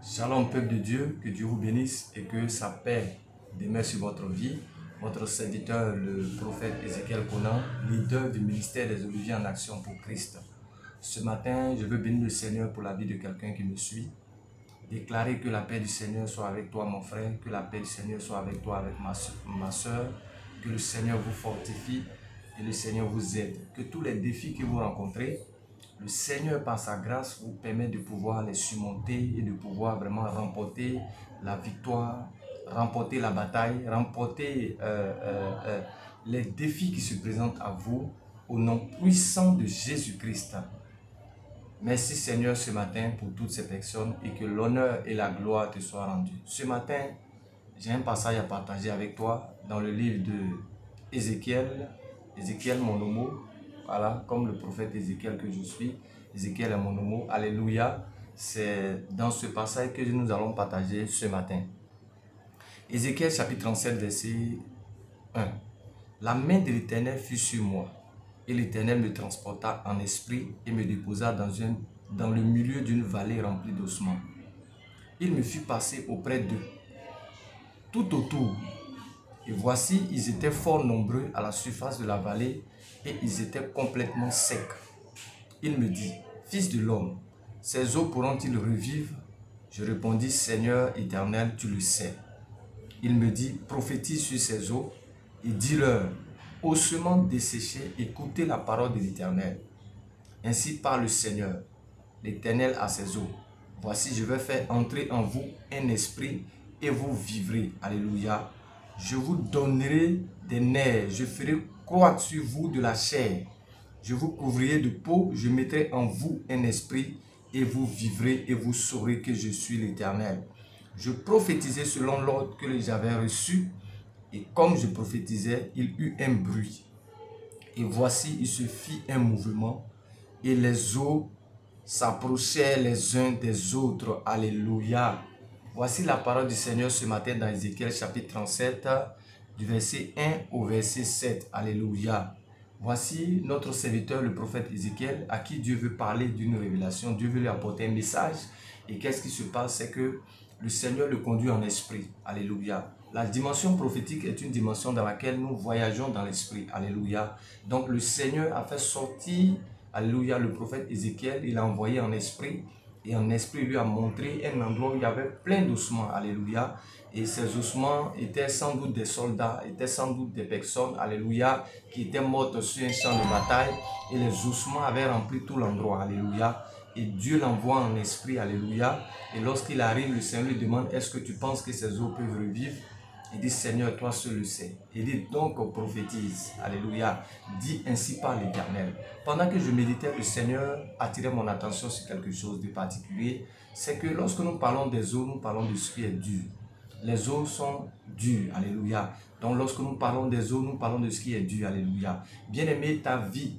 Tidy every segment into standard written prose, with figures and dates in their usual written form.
Shalom peuple de Dieu, que Dieu vous bénisse et que sa paix demeure sur votre vie. Votre serviteur, le prophète Ézéchiel Conan, leader du ministère des Oliviers en action pour Christ. Ce matin, je veux bénir le Seigneur pour la vie de quelqu'un qui me suit. Déclarer que la paix du Seigneur soit avec toi mon frère, que la paix du Seigneur soit avec toi, avec ma soeur, que le Seigneur vous fortifie et le Seigneur vous aide. Que tous les défis que vous rencontrez, le Seigneur, par sa grâce, vous permet de pouvoir les surmonter et de pouvoir vraiment remporter la victoire, remporter la bataille, remporter les défis qui se présentent à vous au nom puissant de Jésus-Christ. Merci Seigneur ce matin pour toutes ces personnes et que l'honneur et la gloire te soient rendus. Ce matin, j'ai un passage à partager avec toi dans le livre de Ézéchiel, mon homo. Voilà, comme le prophète Ézéchiel que je suis, Ézéchiel est mon homo. Alléluia. C'est dans ce passage que nous allons partager ce matin. Ézéchiel chapitre 37 verset 1. La main de l'Éternel fut sur moi, et l'Éternel me transporta en esprit et me déposa dans le milieu d'une vallée remplie d'ossements. Il me fit passer auprès d'eux, tout autour. Et voici, ils étaient fort nombreux à la surface de la vallée et ils étaient complètement secs. Il me dit, fils de l'homme, ces eaux pourront-ils revivre? Je répondis, Seigneur éternel, tu le sais. Il me dit, prophétise sur ces eaux et dis-leur, ossements desséchés, écoutez la parole de l'Éternel. Ainsi parle le Seigneur, l'Éternel à ses eaux. Voici, je vais faire entrer en vous un esprit et vous vivrez. Alléluia. Je vous donnerai des nerfs, je ferai croître sur vous de la chair. Je vous couvrirai de peau, je mettrai en vous un esprit et vous vivrez et vous saurez que je suis l'Éternel. Je prophétisais selon l'ordre que j'avais reçu et comme je prophétisais, il eut un bruit. Et voici, il se fit un mouvement et les eaux s'approchaient les uns des autres. Alléluia. Voici la parole du Seigneur ce matin dans Ézéchiel chapitre 37, du verset 1 au verset 7. Alléluia. Voici notre serviteur, le prophète Ézéchiel, à qui Dieu veut parler d'une révélation. Dieu veut lui apporter un message. Et qu'est-ce qui se passe? C'est que le Seigneur le conduit en esprit. Alléluia. La dimension prophétique est une dimension dans laquelle nous voyageons dans l'esprit. Alléluia. Donc le Seigneur a fait sortir, alléluia, le prophète Ézéchiel. Il a envoyé en esprit. Et en esprit, il lui a montré un endroit où il y avait plein d'ossements. Alléluia. Et ces ossements étaient sans doute des soldats, étaient sans doute des personnes, alléluia, qui étaient mortes sur un champ de bataille. Et les ossements avaient rempli tout l'endroit. Alléluia. Et Dieu l'envoie en esprit. Alléluia. Et lorsqu'il arrive, le Seigneur lui demande, est-ce que tu penses que ces eaux peuvent revivre? Il dit, Seigneur, toi seul le sais. Il dit, donc prophétise. Alléluia. Dis ainsi par l'Éternel. Pendant que je méditais, le Seigneur attirait mon attention sur quelque chose de particulier. C'est que lorsque nous parlons des eaux, nous parlons de ce qui est dur. Les eaux sont dures. Alléluia. Donc lorsque nous parlons des eaux, nous parlons de ce qui est dur. Alléluia. Bien-aimé, ta vie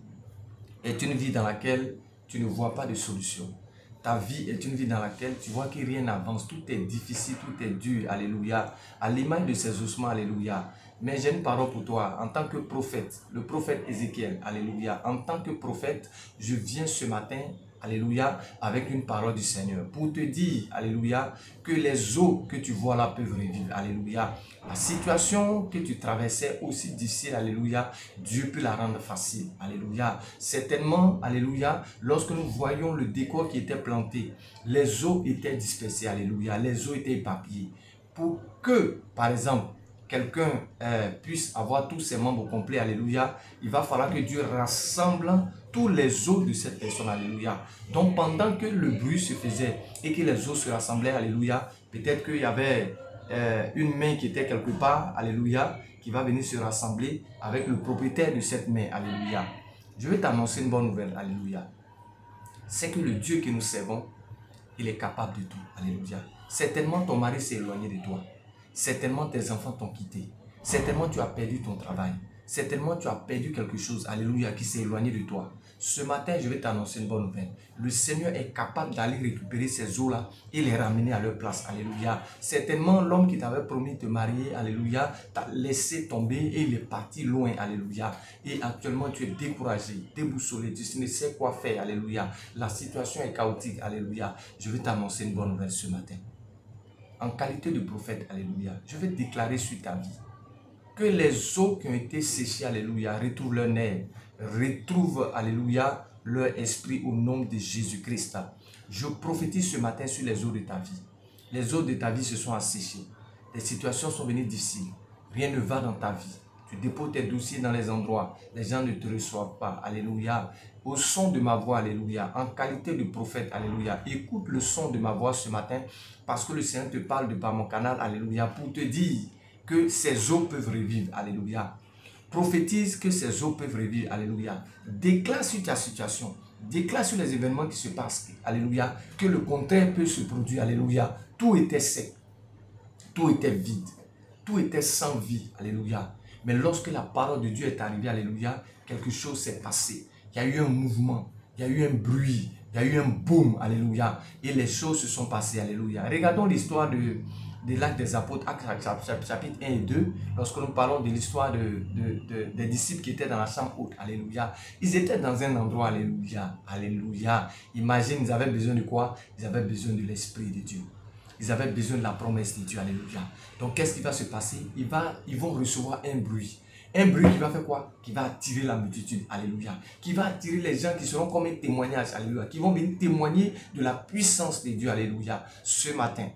est une vie dans laquelle tu ne vois pas de solution. Ta vie est une vie dans laquelle tu vois que rien n'avance, tout est difficile, tout est dur, alléluia, à l'image de ces ossements, alléluia. Mais j'ai une parole pour toi, en tant que prophète, le prophète Ézéchiel, alléluia, en tant que prophète, je viens ce matin, alléluia, avec une parole du Seigneur, pour te dire, alléluia, que les eaux que tu vois là peuvent revivre, alléluia. La situation que tu traversais aussi difficile, alléluia, Dieu peut la rendre facile, alléluia. Certainement, alléluia, lorsque nous voyons le décor qui était planté, les eaux étaient dispersées, alléluia, les eaux étaient éparpillées. Pour que, par exemple, quelqu'un puisse avoir tous ses membres complets, alléluia, il va falloir que Dieu rassemble tous les os de cette personne, alléluia. Donc pendant que le bruit se faisait et que les os se rassemblaient, alléluia, peut-être qu'il y avait une main qui était quelque part, alléluia, qui va venir se rassembler avec le propriétaire de cette main, alléluia. Je vais t'annoncer une bonne nouvelle, alléluia. C'est que le Dieu que nous servons, il est capable de tout, alléluia. Certainement ton mari s'est éloigné de toi. Certainement tes enfants t'ont quitté. Certainement tu as perdu ton travail. Certainement tu as perdu quelque chose, alléluia, qui s'est éloigné de toi. Ce matin, je vais t'annoncer une bonne nouvelle. Le Seigneur est capable d'aller récupérer ces eaux-là et les ramener à leur place, alléluia. Certainement l'homme qui t'avait promis de te marier, alléluia, t'a laissé tomber et il est parti loin, alléluia. Et actuellement tu es découragé, déboussolé, tu ne sais quoi faire, alléluia. La situation est chaotique, alléluia. Je vais t'annoncer une bonne nouvelle ce matin. en qualité de prophète, alléluia, je vais déclarer sur ta vie que les eaux qui ont été séchées, alléluia, retrouvent leur nerf, retrouvent, alléluia, leur esprit au nom de Jésus-Christ. Je prophétise ce matin sur les eaux de ta vie. Les eaux de ta vie se sont asséchées. Les situations sont venues difficiles. Rien ne va dans ta vie. Tu déposes tes dossiers dans les endroits. Les gens ne te reçoivent pas. Alléluia. Au son de ma voix, alléluia. En qualité de prophète, alléluia. Écoute le son de ma voix ce matin parce que le Seigneur te parle de par mon canal, alléluia, pour te dire que ces eaux peuvent revivre, alléluia. Prophétise que ces eaux peuvent revivre, alléluia. Déclare sur ta situation, déclare sur les événements qui se passent, alléluia, que le contraire peut se produire, alléluia. Tout était sec, tout était vide, tout était sans vie, alléluia. Mais lorsque la parole de Dieu est arrivée, alléluia, quelque chose s'est passé. Il y a eu un mouvement, il y a eu un bruit, il y a eu un boom, alléluia. Et les choses se sont passées, alléluia. Regardons l'histoire de l'Acte des Apôtres, chapitre 1 et 2, lorsque nous parlons de l'histoire des disciples qui étaient dans la chambre haute, alléluia. Ils étaient dans un endroit, alléluia, alléluia. Imagine, ils avaient besoin de quoi? Ils avaient besoin de l'Esprit de Dieu. Ils avaient besoin de la promesse de Dieu, alléluia. Donc, qu'est-ce qui va se passer? Ils vont recevoir un bruit. Un bruit qui va faire quoi? Qui va attirer la multitude, alléluia. Qui va attirer les gens qui seront comme un témoignage, alléluia. Qui vont venir témoigner de la puissance de Dieu, alléluia. Ce matin,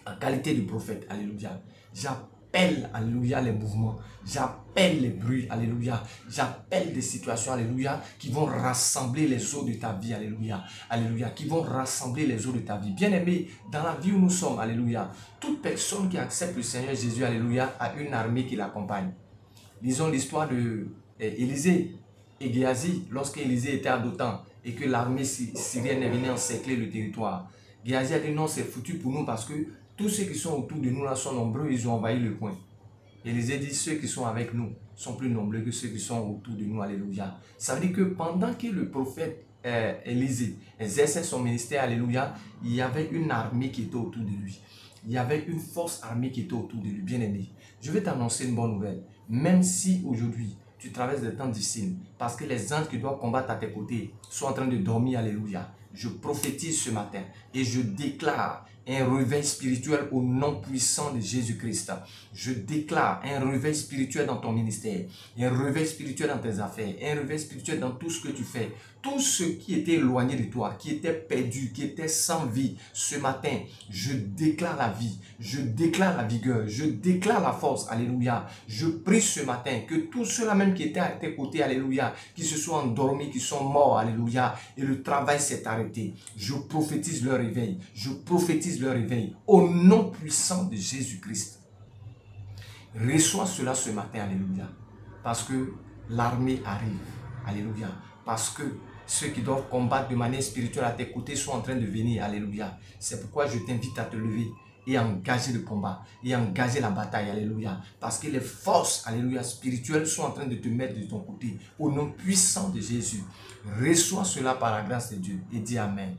en qualité de prophète, alléluia, j'appelle, alléluia, les mouvements, j'appelle les bruits, alléluia, j'appelle des situations, alléluia, qui vont rassembler les eaux de ta vie, alléluia, alléluia, qui vont rassembler les eaux de ta vie. Bien-aimé, dans la vie où nous sommes, alléluia, toute personne qui accepte le Seigneur Jésus, alléluia, a une armée qui l'accompagne. Lisons l'histoire d'Élisée et Géasi, lorsque Élisée était à Dothan et que l'armée syrienne est venue encercler le territoire. Géasi a dit non, c'est foutu pour nous parce que tous ceux qui sont autour de nous là sont nombreux, ils ont envahi le coin. Élisée dit ceux qui sont avec nous sont plus nombreux que ceux qui sont autour de nous, alléluia. Ça veut dire que pendant que le prophète Élisée exerçait son ministère, alléluia, il y avait une armée qui était autour de lui. Il y avait une force armée qui était autour de lui, bien-aimé. Je vais t'annoncer une bonne nouvelle. Même si aujourd'hui, tu traverses des temps difficiles, parce que les anges qui doivent combattre à tes côtés sont en train de dormir, alléluia. Je prophétise ce matin et je déclare un réveil spirituel au nom puissant de Jésus-Christ. Je déclare un réveil spirituel dans ton ministère, un réveil spirituel dans tes affaires, un réveil spirituel dans tout ce que tu fais. Tout ce qui était éloigné de toi, qui était perdu, qui était sans vie, ce matin, je déclare la vie, je déclare la vigueur, je déclare la force, alléluia. Je prie ce matin que tous ceux-là même qui étaient à tes côtés, alléluia, qui se sont endormis, qui sont morts, alléluia, et le travail s'est arrêté. Je prophétise leur réveil, je prophétise leur réveil, au nom puissant de Jésus-Christ. Reçois cela ce matin, alléluia, parce que l'armée arrive, alléluia, parce que ceux qui doivent combattre de manière spirituelle à tes côtés sont en train de venir, alléluia. C'est pourquoi je t'invite à te lever et à engager le combat, et à engager la bataille, alléluia, parce que les forces, alléluia, spirituelles sont en train de te mettre de ton côté, au nom puissant de Jésus. Reçois cela par la grâce de Dieu et dis Amen.